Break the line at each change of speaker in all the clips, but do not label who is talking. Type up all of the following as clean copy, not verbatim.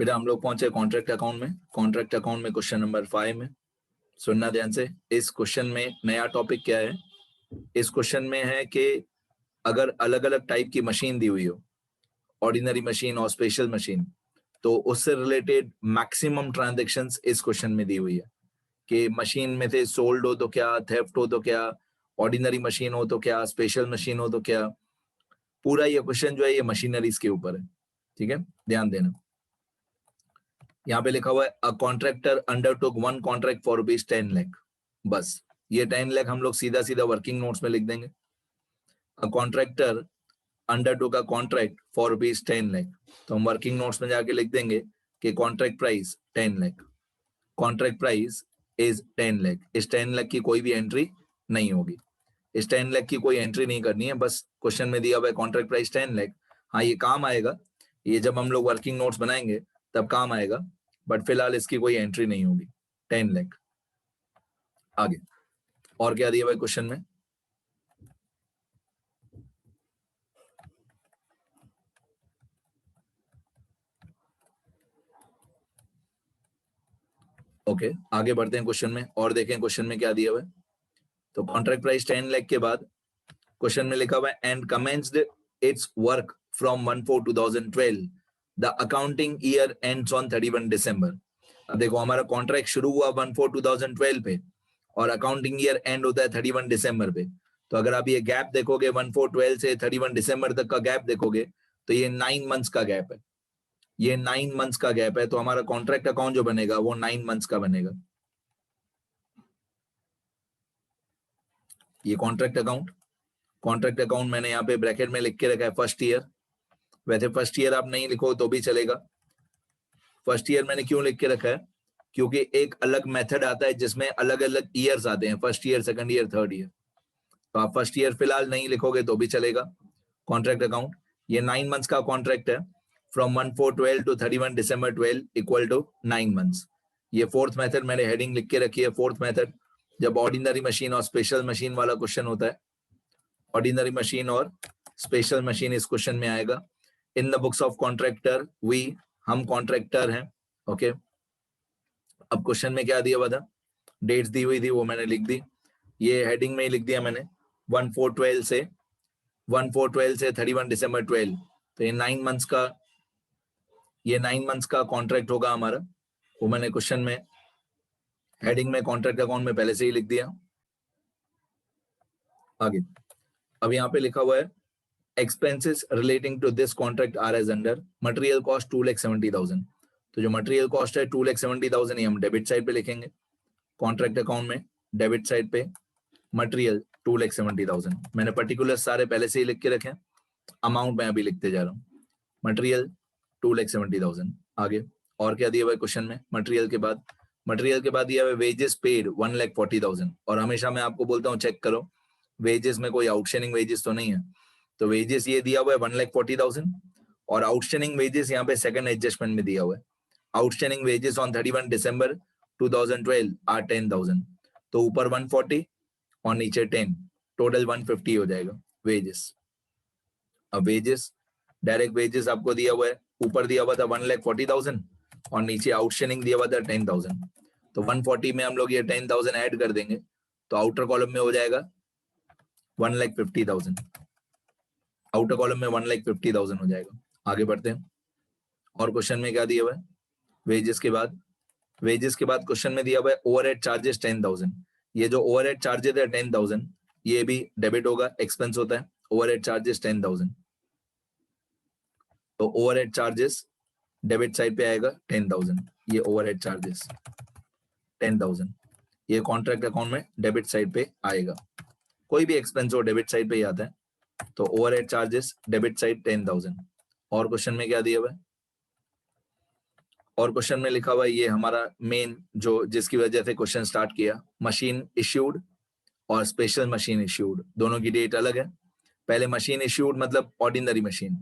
बेटा हम लोग पहुंचे कॉन्ट्रैक्ट अकाउंट में। कॉन्ट्रैक्ट अकाउंट में क्वेश्चन नंबर 5 में सुनना ध्यान से। इस क्वेश्चन में नया टॉपिक क्या है? इस क्वेश्चन में है कि अगर अलग अलग टाइप की मशीन दी हुई हो, ऑर्डिनरी मशीन और स्पेशल मशीन, तो उससे रिलेटेड मैक्सिमम ट्रांजैक्शंस इस क्वेश्चन में दी हुई है कि मशीन में से सोल्ड हो तो क्या, थेफ्ट हो तो क्या, ऑर्डिनरी मशीन हो तो क्या, स्पेशल मशीन हो तो क्या। पूरा ये क्वेश्चन जो है ये मशीनरीज के ऊपर है, ठीक है, ध्यान देना। यहाँ पे लिखा हुआ है a contractor undertook one contract for rupees 10 lakh. बस ये 10 लाख हम लोग सीधा सीधा वर्किंग नोट्स में लिख देंगे। A contractor undertook a contract for rupees 10 lakh, तो हम वर्किंग नोट्स में जाके लिख देंगे कि contract price 10 lakh, contract price is 10 lakh. इस 10 लाख की कोई भी एंट्री नहीं होगी, इस 10 लाख की कोई एंट्री नहीं करनी है। बस क्वेश्चन में दिया हुआ है कॉन्ट्रैक्ट प्राइस 10 लाख। हाँ ये काम आएगा, ये जब हम लोग वर्किंग नोट्स बनाएंगे तब काम आएगा, बट फिलहाल इसकी कोई एंट्री नहीं होगी। 10 लाख। आगे और क्या दिया हुआ है क्वेश्चन में? ओके आगे बढ़ते हैं क्वेश्चन में और देखें क्वेश्चन में क्या दिया हुआ है। तो कॉन्ट्रैक्ट प्राइस 10 लाख के बाद क्वेश्चन में लिखा हुआ है and commenced it's work from 1/4/2012, the accounting year ends on 31 दिसंबर। अब देखो हमारा कॉन्ट्रैक्ट शुरू हुआ 1/4/2012 पे और अकाउंटिंग ईयर एंड होता है 31 दिसंबर पे। तो अगर आप ये गैप देखोगे 1/4/12 से 31 दिसंबर तक का गैप देखोगे तो ये 9 मंथ्स का गैप है, ये 9 मंथ्स का गैप है। तो हमारा कॉन्ट्रैक्ट अकाउंट जो बनेगा वो 9 मंथ्स का बनेगा। ये कॉन्ट्रैक्ट अकाउंट मैंने यहाँ पे ब्रैकेट में लिख के रखा है फर्स्ट ईयर। वैसे फर्स्ट ईयर आप नहीं लिखो तो भी चलेगा। फर्स्ट ईयर मैंने क्यों लिख के रखा है? क्योंकि एक अलग मेथड आता है जिसमें अलग अलग ईयर्स आते हैं, first year, second year, third year. तो आप फर्स्ट ईयर फिलहाल नहीं लिखोगे तो भी चलेगा। कॉन्ट्रैक्ट अकाउंट ये 9 मंथ्स का कॉन्ट्रैक्ट है, from 1/4/12 to 31 December 12 equal to 9 months. ये फोर्थ मेथड मैंने हेडिंग लिख के रखी है, फोर्थ मेथड। जब ऑर्डिनरी मशीन और स्पेशल मशीन वाला क्वेश्चन होता है, ऑर्डिनरी मशीन और स्पेशल मशीन इस क्वेश्चन में आएगा। In the books of contractor we, हम कॉन्ट्रैक्टर हैं। ओके अब क्वेश्चन में क्या दिया हुआ था, डेट्स दी हुई थी वो मैंने लिख दी, ये हेडिंग में ही लिख दिया मैंने। 1/4/12 से 31 दिसंबर 12, तो ये 9 मंथ्स का, ये 9 मंथ्स का कॉन्ट्रैक्ट होगा हमारा। वो मैंने क्वेश्चन में हेडिंग में कॉन्ट्रैक्ट अकाउंट में पहले से ही लिख दिया। आगे अब यहाँ पे लिखा हुआ है expenses relating to this contract are as under material cost 2,70,000। तो जो मटेरियल कॉस्ट है 2,70,000 ही हम डेबिट साइड पे लिखेंगे। कॉन्ट्रैक्ट अकाउंट में डेबिट साइड पे मटेरियल 2,70,000, मैंने पर्टिकुलर सारे पहले से ही लिख के रखे, अमाउंट मैं अभी लिखते जा रहा हूँ। मटेरियल 2,70,000। आगे और क्या दिया हुआ है क्वेश्चन में? मटेरियल के बाद दिया हुआ है वेजेस पेड 1,40,000। और हमेशा मैं आपको बोलता हूँ चेक करो वेजेस में कोई आउटस्टैंडिंग वेजेस तो नहीं है। तो वेजेस ये दिया हुआ है 1,40,000 और आउटस्टैंडिंग वेजेस यहाँ पे सेकंड एडजस्टमेंट में दिया हुआ है। Outstanding wages on 31 December 2012 R 10,000। तो ऊपर 140 और नीचे 10, टोटल 150 हो जाएगा वेजेस। अब वेजेस, डायरेक्ट वेजेस आपको दिया हुआ है, ऊपर दिया हुआ था 1,40,000 और नीचे आउटस्टैंडिंग दिया हुआ था 10,000। तो 140 में हम लोग ये 10,000 ऐड कर देंगे तो आउटर कॉलम में हो जाएगा 1,50,000। आउटर कॉलम में 1,50,000 हो जाएगा। आगे बढ़ते हैं और क्वेश्चन में क्या दिया हुआ है? वेजेस के बाद क्वेश्चन में दिया हुआ है ओवरहेड चार्जेस 10,000। ये जो ओवरहेड चार्जेस है 10,000 ये भी डेबिट होगा, एक्सपेंस होता है। ओवरहेड चार्जेस 10,000, तो ओवरहेड चार्जेस डेबिट साइड पे आएगा 10,000। ये ओवरहेड चार्जेस 10,000 ये कॉन्ट्रैक्ट अकाउंट में डेबिट साइड पे आएगा। कोई भी एक्सपेंस हो डेबिट साइड पे ही आता है। तो ओवरहेड चार्जेस डेबिट साइड 10,000। और क्वेश्चन में क्या दिया हुआ है? और क्वेश्चन में लिखा हुआ है ये हमारा मेन जो जिसकी वजह से क्वेश्चन स्टार्ट किया, मशीन इश्यूड और स्पेशल मशीन इश्यूड, दोनों की डेट अलग है। पहले मशीन इश्यूड मतलब ऑर्डिनरी मशीन,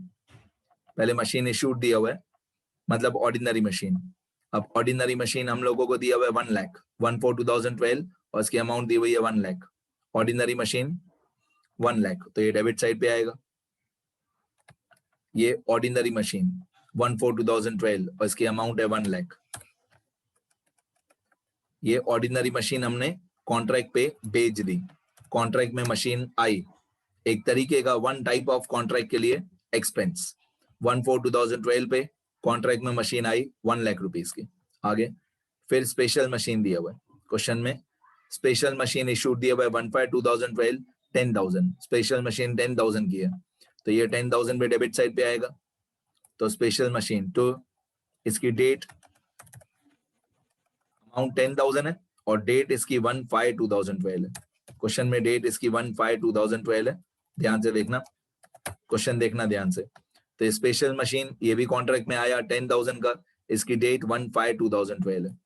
पहले मशीन इश्यूड दिया हुआ है मतलब ऑर्डिनरी मशीन। अब ऑर्डिनरी मशीन हम लोगों को दिया हुआ है 1 लाख 1/4/2012 और इसकी अमाउंट दी हुई है 1 लाख। ऑर्डिनरी मशीन 1 लाख, तो ये डेबिट साइड पे आएगा। ये ऑर्डिनरी मशीन 1/4/2012 और इसकी अमाउंट है 1 लाख। ये ऑर्डिनरी मशीन हमने कॉन्ट्रैक्ट पे बेच दी, कॉन्ट्रैक्ट में मशीन आई, एक तरीके का वन टाइप ऑफ कॉन्ट्रैक्ट के लिए एक्सपेंस। 1/4/2012 पे कॉन्ट्रैक्ट में मशीन आई 1 लाख रुपीस की। आगे फिर स्पेशल मशीन दिया हुआ है क्वेश्चन में, स्पेशल मशीन इशूड दिया हुआ है 1/5/2012 10,000, स्पेशल मशीन 10,000 की है, तो ये 10,000 पे डेबिट साइड पे आएगा। तो स्पेशल मशीन तो इसकी डेट अमाउंट 10,000 है और डेट इसकी 1/5/2012 है। क्वेश्चन में डेट इसकी 1/5/2012 है, ध्यान से देखना, क्वेश्चन देखना ध्यान से। तो स्पेशल मशीन ये भी कॉन्ट्रैक्ट में आया 10,000 का, इसकी डेट 1/5/2012 है।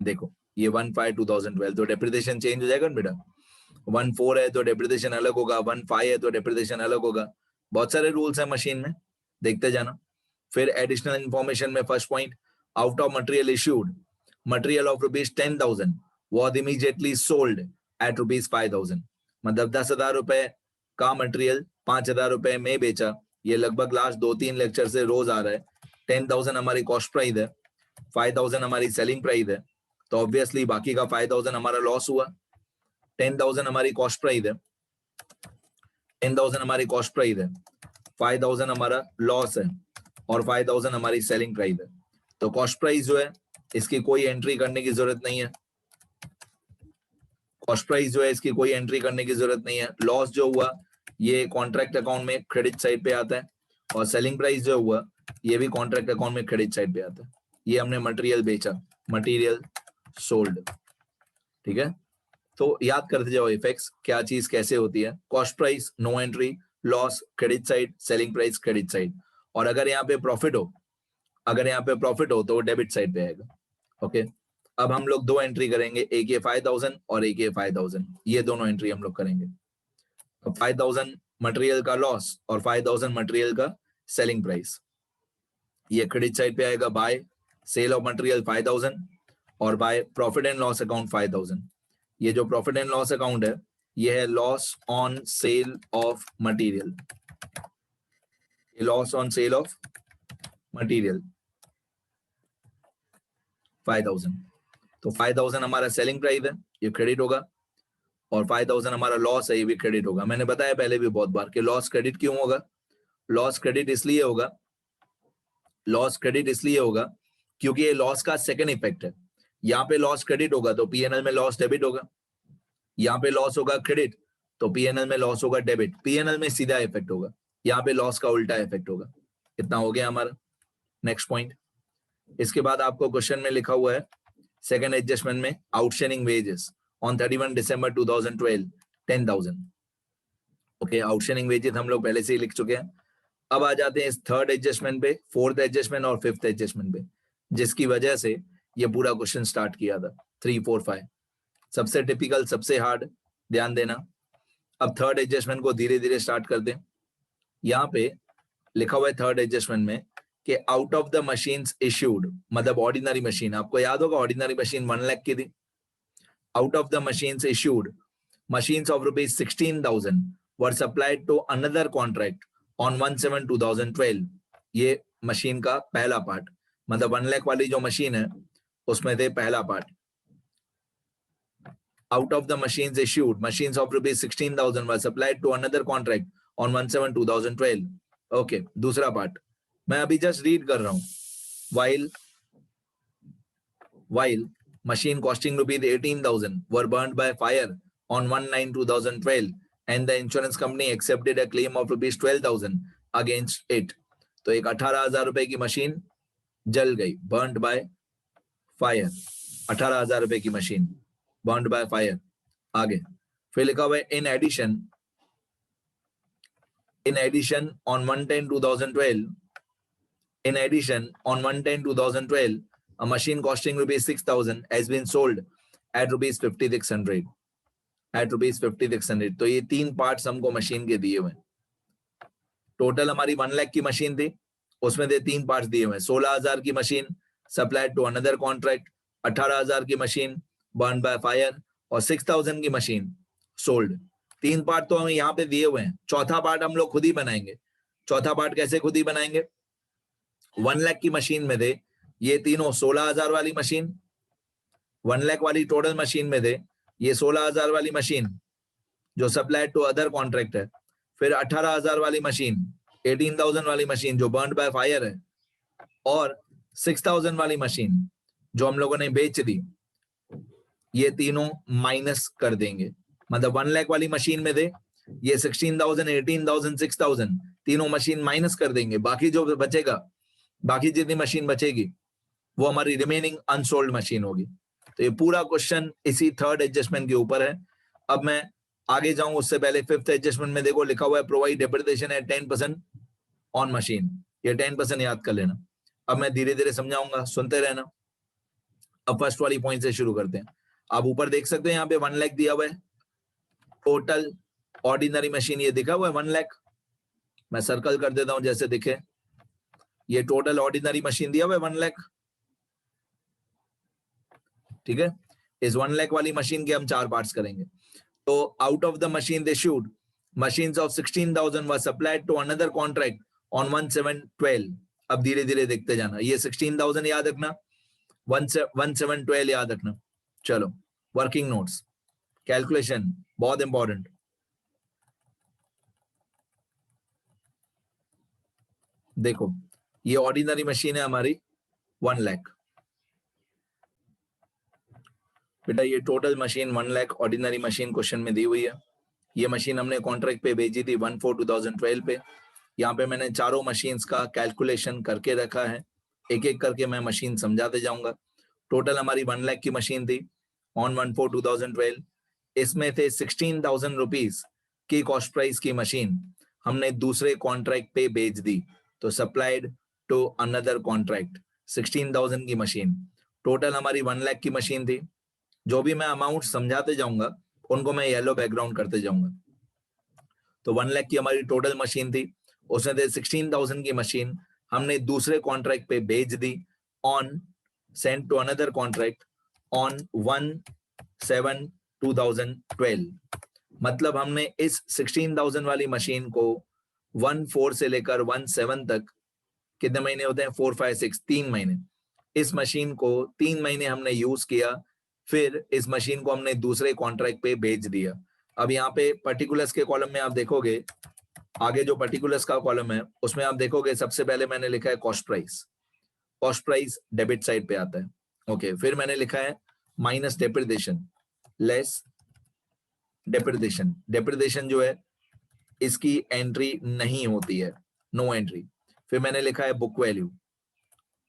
देखो ये 1/5/2012, तो डेप्रिसिएशन चेंज हो जाएगा ना बेटा। 1/4 है तो डेप्रिसिएशन अलग होगा, 1/5 है तो डेप्रिसिएशन अलग होगा। बहुत सारे रूल्स हैं मशीन में, देखते जाना। फिर एडिशनल इंफॉर्मेशन में first point, out of material issued material of ₹10,000 was immediately sold at ₹5,000। मतलब 10,000 रुपए का मटेरियल 5,000 रुपए में बेचा। ये लगभग लास्ट 2-3 लेक्चर से रोज आ रहा है। 10,000 हमारी कॉस्ट प्राइस है, 5,000 हमारी सेलिंग प्राइस है, तो ऑब्वियसली बाकी का 5,000 हमारा लॉस हुआ। 10,000 हमारी कॉस्ट प्राइस है, 10,000 हमारी कॉस्ट प्राइस है, 5,000 हमारा लॉस है और 5,000 हमारी सेलिंग प्राइस है। तो कॉस्ट प्राइस जो है इसकी कोई एंट्री करने की जरूरत नहीं है, कॉस्ट प्राइस जो है इसकी कोई एंट्री करने की जरूरत नहीं है। लॉस जो हुआ ये कॉन्ट्रैक्ट अकाउंट में क्रेडिट साइड पे आता है और सेलिंग प्राइस जो हुआ ये भी कॉन्ट्रैक्ट अकाउंट में क्रेडिट साइड पे आता है। ये हमने मटेरियल बेचा, मटेरियल सोल्ड, ठीक है। तो याद करते जाओ इफेक्ट्स, क्या चीज कैसे होती है। Cost price no entry, loss credit side, selling price credit side. और अगर यहाँ पे प्रॉफिट हो, अगर यहाँ पे प्रॉफिट हो तो डेबिट साइड पे आएगा। ओके, अब हम लोग दो एंट्री करेंगे, एक ये 5,000 और एक ये 5,000, ये दोनों एंट्री हम लोग करेंगे। तो 5,000 मटेरियल का लॉस और 5,000 मटेरियल का सेलिंग प्राइस, ये क्रेडिट साइड पे आएगा बाय सेल ऑफ मटेरियल 5,000 और by profit and loss account 5,000। ये जो प्रॉफिट एंड लॉस अकाउंट है ये है loss on sale of material, loss on sale of material 5,000। तो 5,000 हमारा सेलिंग प्राइस है, ये क्रेडिट होगा, और 5,000 हमारा लॉस है, ये भी क्रेडिट होगा। मैंने बताया पहले भी बहुत बार कि लॉस क्रेडिट क्यों होगा। लॉस क्रेडिट इसलिए होगा, लॉस क्रेडिट इसलिए होगा क्योंकि ये लॉस का सेकंड इफेक्ट है। यहाँ पे लॉस क्रेडिट होगा तो पीएनएल में लॉस डेबिट होगा, यहाँ पे लॉस होगा क्रेडिट तो पीएनएल में लॉस होगा डेबिट। पीएनएल में सीधा इफेक्ट होगा, यहाँ पे लॉस का उल्टा इफेक्ट होगा। इतना हो गया हमारा। नेक्स्ट पॉइंट, इसके बाद आपको क्वेश्चन में लिखा हुआ है सेकंड एडजस्टमेंट में outstanding wages on 31 December 2012 10,000। Okay, outstanding wages हम लोग पहले से ही लिख चुके हैं। अब आ जाते हैं इस थर्ड एडजस्टमेंट पे, फोर्थ एडजस्टमेंट और फिफ्थ एडजस्टमेंट पे, जिसकी वजह से ये पूरा क्वेश्चन स्टार्ट किया था। 3, 4, 5 सबसे टिपिकल, सबसे हार्ड, ध्यान देना। अब थर्ड एडजस्टमेंट को धीरे धीरे स्टार्ट कर दें। यहाँ पे लिखा हुआ है थर्ड एडजस्टमेंट में कि out of the machines issued, मतलब ऑर्डिनरी मशीन, आपको याद होगा ऑर्डिनरी मशीन 1 लाख की थी। Out of the machines issued machines of ₹16,000 were supplied to another contract on 1/7/2012। ये मशीन का पहला पार्ट, मतलब 1 लाख वाली जो मशीन है उसमें थे पहला part. Out of the machines issued machines of ₹16,000 were supplied to another contract on 1/7/2012। Okay, दूसरा पार्ट मैं अभी जस्ट रीड कर रहा हूं। while machine costing ₹18,000 were burned by fire on 1/9/2012 and the insurance company accepted a claim of ₹12,000 against it। तो एक 18,000 रुपए की मशीन जल गई, burned by fire, 18,000 रुपए की मशीन burned by fire। आगे फिर लिखा हुआ है in addition on 1/10/2012 a machine costing ₹6,000 has been sold at ₹5,600 at ₹5,600। तो ये 3 पार्ट्स हमको मशीन के दिए हुए। टोटल हमारी 1 लाख की मशीन थी, उसमें से 3 पार्ट्स दिए हुए। 16,000 की machine supplied to another contract, 18,000 की मशीन बर्न बाय फायर और 6,000 की मशीन सोल्ड। 3 पार्ट तो हमें यहाँ पे दिए हुए हैं, चौथा पार्ट हम लोग खुद ही बनाएंगे। चौथा पार्ट कैसे खुद ही बनाएंगे, 1 लाख की मशीन में दे ये तीनों 16,000 वाली मशीन, 1 लाख वाली टोटल मशीन में दे ये 16,000 वाली मशीन जो सप्लाइड टू अदर कॉन्ट्रैक्ट है, फिर 18,000 वाली मशीन, 18,000 वाली मशीन जो बर्न्ड बाय फायर है, और 6,000 वाली मशीन जो हम लोगों ने बेच दी, ये तीनों माइनस कर देंगे। मतलब 1 लाख वाली मशीन में दे ये 16,000, 18,000, 6,000 तीनों मशीन माइनस कर देंगे, बाकी जो बचेगा, बाकी जितनी मशीन बचेगी वो हमारी रिमेनिंग अनसोल्ड मशीन होगी। तो ये पूरा क्वेश्चन इसी थर्ड एडजस्टमेंट के ऊपर है। अब मैं आगे जाऊं उससे पहले फिफ्थ एडजस्टमेंट में देखो लिखा हुआ है provide depreciation eight 10% on machine, ये 10% याद कर लेना। अब मैं धीरे धीरे समझाऊंगा, सुनते रहना। अब फर्स्ट वाली पॉइंट से शुरू करते हैं। आप ऊपर देख सकते हैं यहाँ पे 1 लाख दिया हुआ है, टोटल ऑर्डिनरी मशीन ये दिखा हुआ है 1 लाख, मैं सर्कल कर देता हूं जैसे दिखे, ये टोटल ऑर्डिनरी मशीन दिया हुआ है 1 लाख, ठीक है। इस 1 लाख वाली मशीन के हम 4 पार्ट्स करेंगे। तो out of the machine issued, machines of 16,000 was supplied to another contract on 1/7/12। अब धीरे धीरे देखते जाना, ये 16,000 याद रखना, 1/7/12 याद रखना। चलो वर्किंग नोट्स, कैलकुलेशन बहुत इंपॉर्टेंट। देखो ये ऑर्डिनरी मशीन है हमारी 1 लाख, बेटा ये total machine 1 lakh ordinary machine question में दी हुई है। ये मशीन हमने कॉन्ट्रैक्ट पे भेजी थी 1/4/2012 पे। यहाँ पे मैंने चारों मशीन्स का कैलकुलेशन करके रखा है, एक एक करके मैं मशीन समझाते जाऊंगा। टोटल हमारी 1 लाख की मशीन थी ऑन 1/4/2012। इसमें थे 16,000 रुपीज की कॉस्ट प्राइस की मशीन हमने दूसरे कॉन्ट्रैक्ट पे भेज दी, तो सप्लाइड टू अनदर कॉन्ट्रैक्ट 16,000 की मशीन। टोटल हमारी 1 लाख की मशीन थी। जो भी मैं अमाउंट समझाते जाऊंगा उनको मैं येलो बैकग्राउंड करते जाऊंगा। तो 1 लाख की हमारी टोटल मशीन थी, उसमें से 16,000 की मशीन हमने दूसरे कॉन्ट्रैक्ट पे भेज दी on send to another contract on 1/7/2012। मतलब हमने इस 16,000 वाली मशीन को 1/4 से लेकर 1/7 तक, कितने महीने होते हैं, 4, 5, 6, 3 महीने, इस मशीन को 3 महीने हमने यूज किया, फिर इस मशीन को हमने दूसरे कॉन्ट्रैक्ट पे भेज दिया। अब यहाँ पे पर्टिकुलर्स के कॉलम में आप देखोगे, आगे जो पर्टिकुलर्स का कॉलम है उसमें आप देखोगे सबसे पहले मैंने लिखा है cost price. Cost price debit side पे आता है, ओके। फिर मैंने लिखा है minus depreciation less depreciation. Depreciation जो है इसकी एंट्री नहीं होती है, नो एंट्री। फिर मैंने लिखा है book value,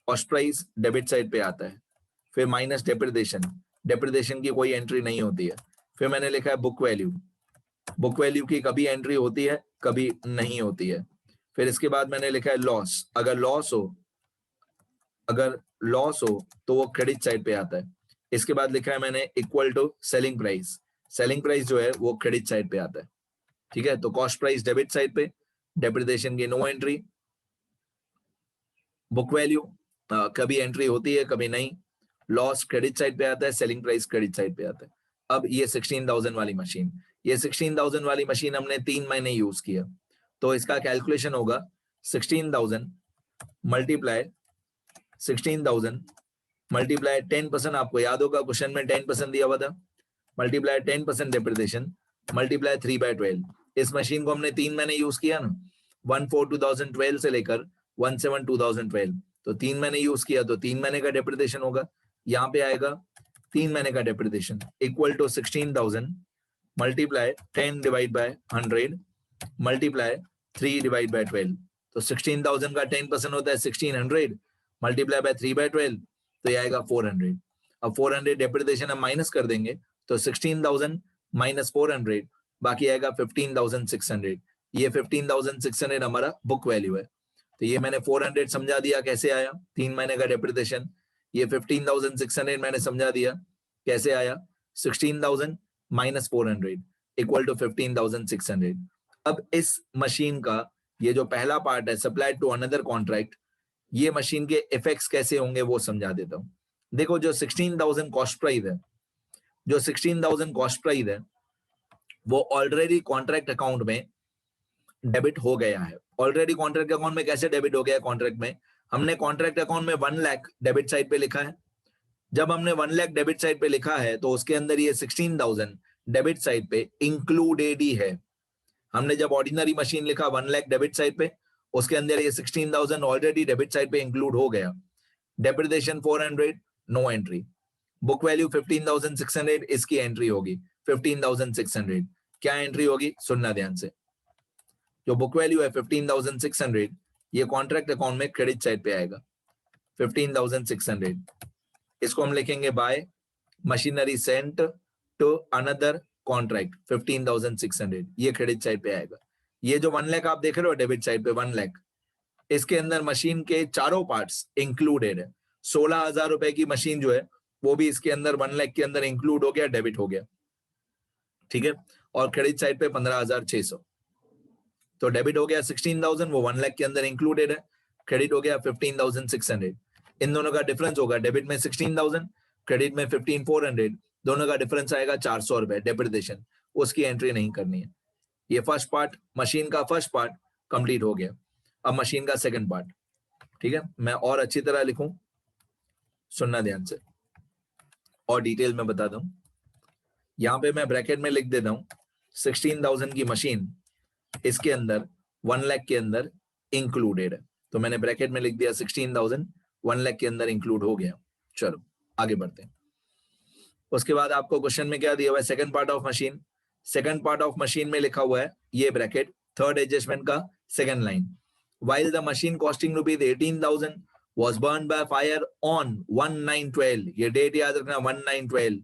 cost price debit side पे आता है, फिर माइनस डेप्रिसिएशन, डेप्रिसिएशन की कोई एंट्री नहीं होती है। फिर मैंने लिखा है बुक वैल्यू, बुक वैल्यू की कभी एंट्री होती है कभी नहीं होती है। फिर इसके बाद मैंने लिखा है लॉस, अगर लॉस हो तो वो क्रेडिट साइड पे आता है। इसके बाद लिखा है मैंने equal to selling price, selling price जो है वो क्रेडिट साइड पे आता है, ठीक है। तो कॉस्ट प्राइस डेबिट साइड पे, डेप्रिसिएशन की नो एंट्री, बुक वैल्यू कभी एंट्री होती है कभी नहीं, लॉस क्रेडिट साइड पे आता है, सेलिंग प्राइस क्रेडिट साइड पे आता है। अब ये 16,000 वाली मशीन, ये 16,000 वाली मशीन हमने 3 महीने यूज किया, तो इसका कैलकुलेशन होगा 16,000 मल्टीप्लाई 16,000 मल्टीप्लाई 10%, आपको याद होगा क्वेश्चन में 10% दिया हुआ था, मल्टीप्लाई 10% डेप्रिसिएशन मल्टीप्लाई 3/12। इस मशीन को हमने 3 महीने यूज किया ना, 1/4/2012 से लेकर 1/7/2012, तो 3 महीने यूज किया, तो 3 महीने का डेप्रिसिएशन होगा, यहाँ पे आएगा 3 महीने का depreciation equal to 16,000 multiply 10 divide by 100 multiply 3 divide by 12। तो 16,000 का 10% होता है 1600 मल्टीप्लाई बाय 3/12, तो ये आएगा 400। अब 400 डेप्रिसिएशन हम माइनस कर देंगे, तो 16,000 माइनस 400 बाकी आएगा 15,600। ये 15,600 हमारा बुक वैल्यू है। तो ये मैंने 400 समझा दिया कैसे आया, 3 महीने का डेप्रिसिएशन। ये 15,600 मैंने समझा दिया कैसे आया, 16,000 माइनस 400 इक्वल टू 15,600। अब इस मशीन का ये जो पहला पार्ट है सप्लाइड टू अनदर कॉन्ट्रैक्ट, ये मशीन के इफेक्ट्स कैसे होंगे वो समझा देता हूं। देखो जो 16,000 कॉस्ट प्राइस है, जो 16,000 कॉस्ट प्राइस है वो ऑलरेडी कॉन्ट्रैक्ट अकाउंट में डेबिट हो गया है, ऑलरेडी कॉन्ट्रैक्ट अकाउंट में कैसे डेबिट हो गया? कॉन्ट्रैक्ट में हमने कॉन्ट्रैक्ट अकाउंट में 1 लाख डेबिट साइड पे लिखा है। जब हमने 1 लाख डेबिट साइड पे लिखा है तो उसके अंदर ये 16,000 डेबिट साइड पे इंक्लूडेड ही है। हमने जब ऑर्डिनरी मशीन लिखा 1 लाख डेबिट साइड पे, उसके अंदर ये 16,000 ऑलरेडी डेबिट साइड पे इंक्लूड हो गया। Depreciation 400, no entry. Book value 15,600, इसकी एंट्री होगी 15,600। क्या एंट्री होगी? सुनना ध्यान से। जो बुक वैल्यू है 15,600, ये कॉन्ट्रैक्ट अकाउंट में क्रेडिट साइड पे आएगा 15,600। इसको हम लिखेंगे by machinery sent to another contract 15,600, ये क्रेडिट साइड पे आएगा। ये जो 1 लाख आप देख रहे हो डेबिट साइड पे 1 लाख, इसके अंदर मशीन के चारों पार्ट्स इंक्लूडेड है। 16,000 रुपए की मशीन जो है वो भी इसके अंदर 1 लाख के अंदर इंक्लूड हो गया, डेबिट हो गया, ठीक है। और क्रेडिट साइड पे 15,600, तो डेबिट हो गया 16,000, वो 1 लाख के अंदर इंक्लूडेड है। क्रेडिट हो गया 15,600। इन दोनों का डिफरेंस होगा, डेबिट में 16,000, क्रेडिट में 15,400, दोनों का डिफरेंस आएगा 400 रुपए डेप्रिसिएशन, उसकी एंट्री नहीं करनी है। ये फर्स्ट पार्ट, मशीन का फर्स्ट पार्ट कंप्लीट हो गया। अब मशीन का सेकंड पार्ट, ठीक है। मैं और अच्छी तरह लिखूं, सुनना ध्यान से और डिटेल में बता दूं। यहां पे मैं ब्रैकेट में लिख देता हूं 16,000 की मशीन इसके अंदर 1 लाख के अंदर इंक्लूडेड है, तो मैंने ब्रैकेट में लिख दिया 16,000 1 लाख के अंदर इंक्लूड हो गया। चलो आगे बढ़ते हैं। उसके बाद आपको क्वेश्चन में क्या दिया हुआ है? Second part of machine. Second part of machine में लिखा हुआ है ये ब्रैकेट, थर्ड एडजस्टमेंट का second line, while the machine costing rupees 18,000 was burned by fire on 1912, ये डेट याद रखना 1912,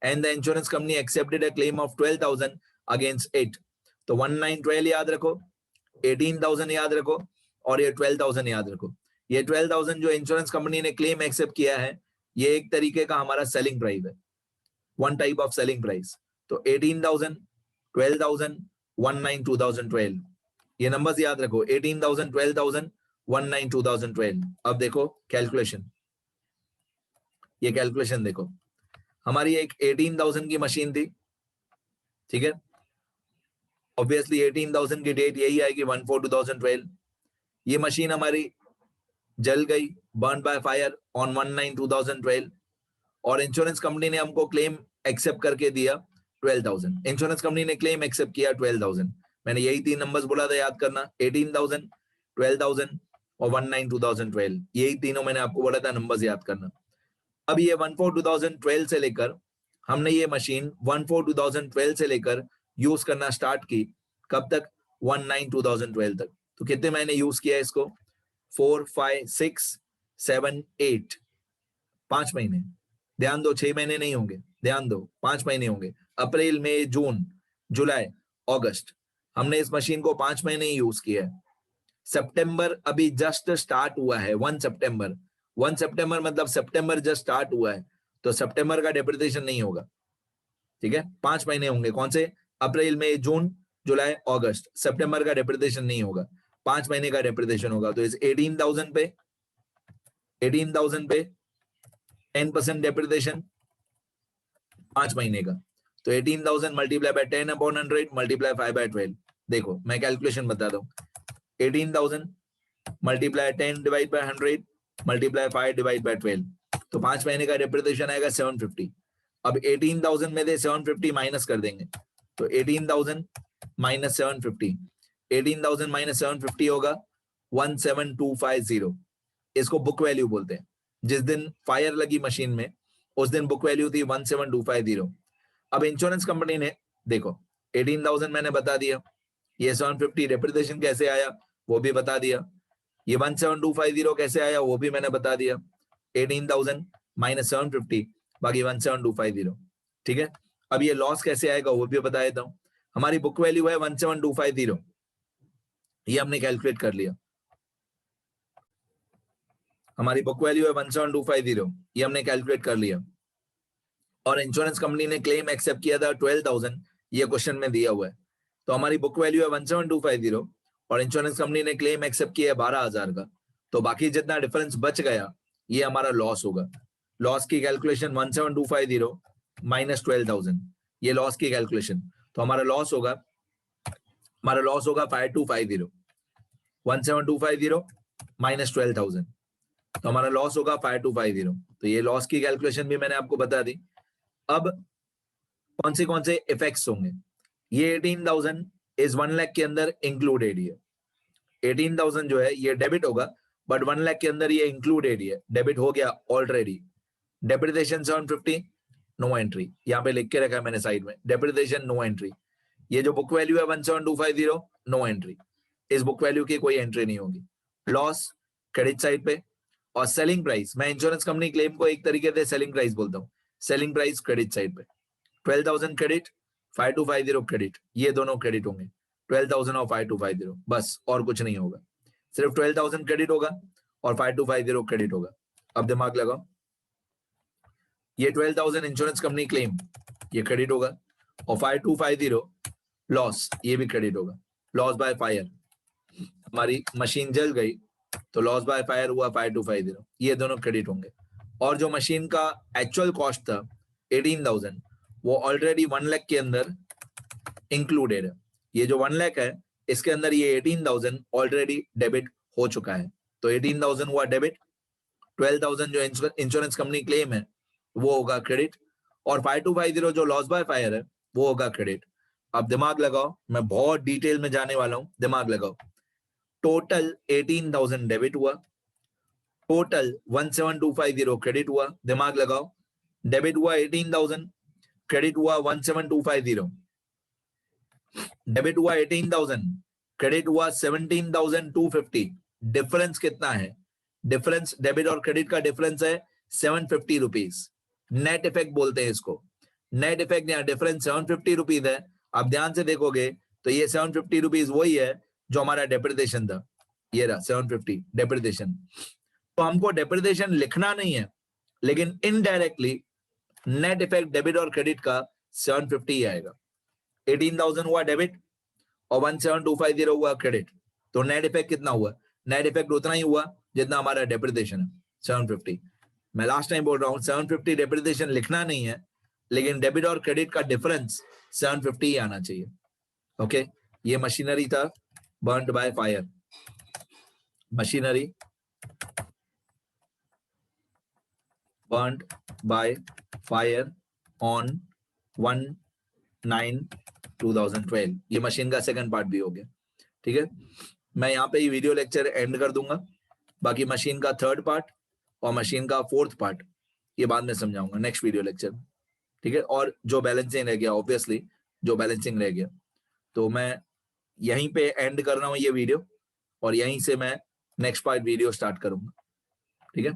and the insurance company accepted a claim of 12,000 against it। तो 1912 याद रखो, 18,000 याद रखो और ये 12,000 याद रखो। ये 12,000 जो इंश्योरेंस कंपनी ने क्लेम एक्सेप्ट किया है, ये एक तरीके का हमारा सेलिंग प्राइस है, one type of selling price. तो 18,000, 12,000, 19, 2012, ये नंबर्स याद रखो, 18,000, 12,000, 19, 2012। अब देखो कैलकुलेशन, ये कैलकुलेशन देखो, हमारी एक 18,000 की मशीन थी, ठीक है। ऑब्वियसली 18,000 की डेट यही आएगी 1/4/2012। ये मशीन हमारी जल गई, बर्न बाय फायर ऑन 19/2012, और इंश्योरेंस कंपनी ने हमको क्लेम एक्सेप्ट करके दिया 12,000। इंश्योरेंस कंपनी ने क्लेम एक्सेप्ट किया 12,000। मैंने यही 3 नंबर्स बोला था याद करना, 18,000, 12,000 और 19/2012, यही तीनों मैंने आपको बोला था नंबर्स याद करना। अब ये 1/4/2012 से लेकर हमने ये मशीन 1/4/2012 से लेकर यूज करना स्टार्ट की, कब तक? 1/9/2012 तक। तो कितने महीने यूज किया इसको? 4, 5, 6, 7, 8, 5 महीने। ध्यान दो, 6 महीने नहीं होंगे, ध्यान दो, 5 महीने होंगे। अप्रैल, मई, जून, जुलाई, अगस्त, हमने इस मशीन को 5 महीने ही यूज किया है। सितंबर अभी जस्ट स्टार्ट हुआ है, 1 सितंबर, 1 सितंबर मतलब सितंबर जस्ट स्टार्ट हुआ है, तो सितंबर का डेप्रिसिएशन नहीं होगा, ठीक है। 5 महीने होंगे, कौन से? अप्रैल, मई, जून, जुलाई, अगस्त। सितंबर का डेप्रिसिएशन नहीं होगा, 5 महीने का डेप्रिसिएशन होगा। तो इस 18,000 पे 10% डेप्रिसिएशन 5 महीने का, तो 18,000 मल्टीप्लाई बाय 10/100 मल्टीप्लाई 5/12। देखो मैं कैलकुलेशन बता दूं, 18,000 multiply 10 divide by 100 multiply 5 divide by 12, तो 5 महीने का डेप्रिसिएशन आएगा 750। अब 18,000 में से 750 माइनस कर देंगे, तो 18,000 माइनस 750, 18,000 माइनस 750 होगा 17,250। इसको बुक वैल्यू बोलते हैं। जिस दिन फायर लगी मशीन में उस दिन बुक वैल्यू थी 17,250। अब इंश्योरेंस कंपनी ने देखो 18,000 मैंने बता दिया, ये 750 डेप्रिसिएशन कैसे आया वो भी बता दिया, ये 17,250 कैसे आया वो भी मैंने बता दिया। 18,000 माइनस 750 बाकी 17,250, ठीक है। अब ये लॉस कैसे आएगा वो भी बता देता हूं। हमारी बुक वैल्यू है 17,250, ये हमने कैलकुलेट कर लिया। हमारी बुक वैल्यू है 17,250, ये हमने कैलकुलेट कर लिया, और इंश्योरेंस कंपनी ने क्लेम एक्सेप्ट किया था 12,000, ये क्वेश्चन में दिया हुआ है। तो हमारी बुक वैल्यू है 17,250 और इंश्योरेंस कंपनी ने क्लेम एक्सेप्ट किया है 12,000 का, तो बाकी जितना डिफरेंस बच गया ये हमारा लॉस होगा। लॉस की कैलकुलेशन 17,250 माइनस 12,000, ये लॉस की कैलकुलेशन, तो हमारा लॉस होगा 5,250। 17250 माइनस 12,000, तो हमारा लॉस होगा 5250। तो ये लॉस की कैलकुलेशन भी मैंने आपको बता दी। अब कौन से इफेक्ट्स होंगे, ये 18,000 इस 1 लाख के अंदर इंक्लूडेड है। 18,000 जो है ये डेबिट होगा, बट 1 लाख के अंदर ये इंक्लूडेड है, डेबिट हो गया ऑलरेडी। डेप्रिसिएशन 750 नो एंट्री, यहाँ पे लिख के रखा है मैंने साइड में, डेप्रिसिएशन नो एंट्री। ये जो बुक वैल्यू है 17250 नो एंट्री, इस बुक वैल्यू की कोई एंट्री नहीं होगी। लॉस क्रेडिट साइड पे, और सेलिंग प्राइस, मैं इंश्योरेंस कंपनी क्लेम को एक तरीके से सेलिंग प्राइस बोलता हूँ, सेलिंग प्राइस क्रेडिट साइड पे 12,000 क्रेडिट, 5250 क्रेडिट, ये दोनों क्रेडिट होंगे, 12,000 और 5250, बस और कुछ नहीं होगा, सिर्फ 12,000 क्रेडिट होगा और 5250 क्रेडिट होगा। अब दिमाग लगाओ, ये 12,000 इंश्योरेंस कंपनी क्लेम ये क्रेडिट होगा, और 5250 लॉस ये भी क्रेडिट होगा। लॉस बाय फायर, हमारी मशीन जल गई तो लॉस बाय फायर हुआ 5250, ये दोनों क्रेडिट होंगे। और जो मशीन का एक्चुअल कॉस्ट था 18,000, वो ऑलरेडी 1 लाख के अंदर इंक्लूडेड है। ये जो 1 लाख है इसके अंदर ये 18,000 ऑलरेडी डेबिट हो चुका है, तो 18,000 हुआ डेबिट, 12,000 जो इंश्योरेंस कंपनी क्लेम है वो होगा क्रेडिट, और 5250 जो लॉस बाय फायर है वो होगा क्रेडिट। अब दिमाग लगाओ, मैं बहुत डिटेल में जाने वाला हूं, दिमाग लगाओ। टोटल 18,000 डेबिट हुआ, टोटल 17250 क्रेडिट हुआ, दिमाग लगाओ, डेबिट हुआ 18,000, क्रेडिट हुआ 17250, डेबिट हुआ 18,000, क्रेडिट हुआ 17,250। डिफरेंस कितना है? डिफरेंस डेबिट और क्रेडिट का डिफरेंस है 750 रुपीज। नेट इफेक्ट बोलते हैं इसको, नेट इफेक्ट या डिफरेंस 750 रुपीज है। आप ध्यान से देखोगे तो ये 750 रुपीज वही है जो हमारा डेप्रिसिएशन था, ये रहा 750 डेप्रिसिएशन। तो हमको डेप्रिसिएशन लिखना नहीं है, लेकिन इनडायरेक्टली नेट इफेक्ट डेबिट और क्रेडिट का 750 ही आएगा। 18,000 हुआ डेबिट और 17250 हुआ क्रेडिट, तो नेट इफेक्ट कितना हुआ? नेट इफेक्ट उतना ही हुआ जितना हमारा डेप्रिसिएशन है 750। मैं लास्ट टाइम बोल रहा हूं 750 डेप्रिसिएशन लिखना नहीं है, लेकिन डेबिट और क्रेडिट का डिफरेंस 750 ही आना चाहिए। ओके, ये मशीनरी था burned by fire, machinery burned by fire on 1/9/2012, ये मशीन का सेकंड पार्ट भी हो गया। ठीक है, मैं यहाँ पे ये वीडियो लेक्चर एंड कर दूंगा, बाकी मशीन का थर्ड पार्ट और मशीन का फोर्थ पार्ट ये बाद में समझाऊंगा नेक्स्ट वीडियो लेक्चर। ठीक है, और जो बैलेंसिंग रह गया, ऑब्वियसली जो बैलेंसिंग रह गया, तो मैं यहीं पे एंड कर रहा हूँ ये वीडियो, और यहीं से मैं नेक्स्ट पार्ट वीडियो स्टार्ट करूंगा। ठीक है।